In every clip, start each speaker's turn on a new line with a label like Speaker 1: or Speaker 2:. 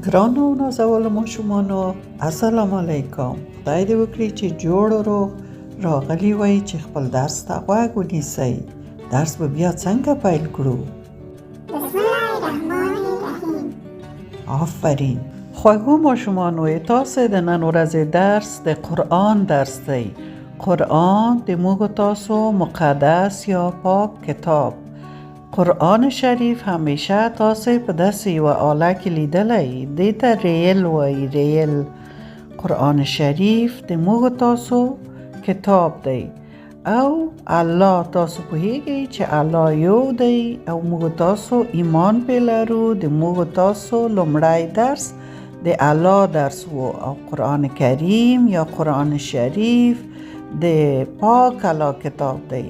Speaker 1: ګرانو نازولو ماشومانو السلام علیکم. خدای دې وکړي چې جوړ و روغ راغلي وئ چې خپل درس ته غوږ ونیسئ. درس به بیا څنګه پیل کړو؟
Speaker 2: بسم الله الرحمن الرحیم.
Speaker 1: آفرین. خوږو ماشومانو تاسو د نن ورځې درس د قرآن درس دی. قرآن د موږ تاسو مقدس یا پاک کتاب. قرآن شریف همیشه تاسو په داسې یوه آله کې لیدلی، دې ته ریل وایي، ریل. قرآن شریف د موږ تاسو کتاب دی او الله تاسو پوهیږئ چې الله یو دی او موږ تاسو ایمان پې لرو. د موږ تاسو لومړی درس د الله درس و او قرآن کریم یا قرآن شریف د پاک الله کتاب دی.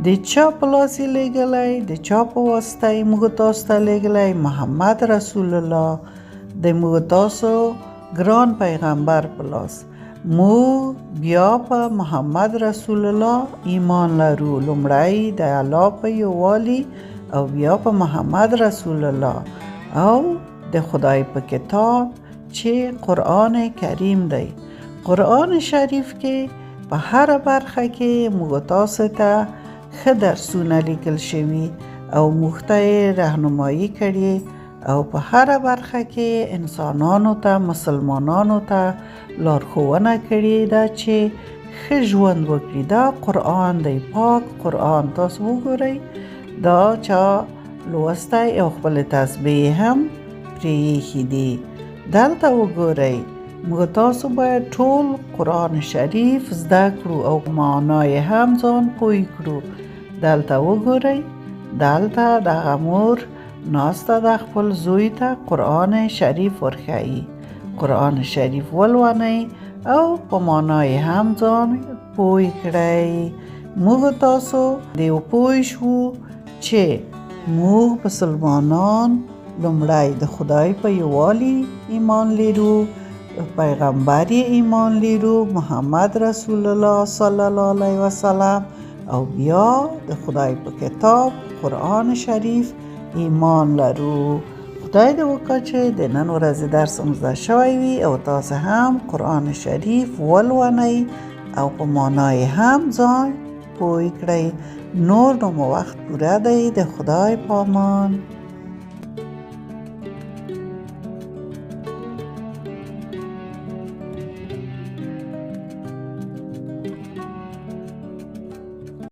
Speaker 1: د چا په لاس یې لیږلی، د چا په واسطه یې موږ تاسو ته لیږلی؟ محمد رسول الله د موږ تاسو ګران پیغمبر په لاس. موږ بیا په محمد رسول الله ایمان لرو. لومړی د الله په یووالي او بیا په محمد رسول الله او د خدای په کتاب چې قرآن کریم دی. قرآن شریف کې په هره برخه کې موږ تاسو ته ښه درسونه لیکل شوي او موږ ته یې رهنمایي کړې او په هره برخه کې انسانانو ته، مسلمانانو ته لارښوونه کړې ده چې ښه ژوند وکړي. دا قرآن دی، پاک قرآن. تاسو وګورئ دا چا لوستی او خپل تسبیح هم پرې ایښي دي. دلته وګورئ موږ تاسو باید ټول قرآن شریف زده کړو او معنای هم ځان پوه کړو. دلته وګورئ، دلته دغه مور ناسته د خپل زوی ته قرآن شریف ورښیي. قرآن شریف ولولئ او په معنای هم ځان پوه کړئ. موږ تاسو دې پوه شو چې موږ مسلمانان لومړی د خدای په یووالي ایمان لرو، پیغمبر یې ایمان لرو، محمد رسول الله صلی الله علیه وسلم، او بیا د خدای په کتاب قرآن شریف ایمان لرو. خدای دې وکړه چې د نن ورځې درس مو زده شوی وي او تاسو هم قرآن شریف ولولئ او په معنای هم ځان پوه کړئ. نور نو مو وخت پوره دی. د خدای په امان.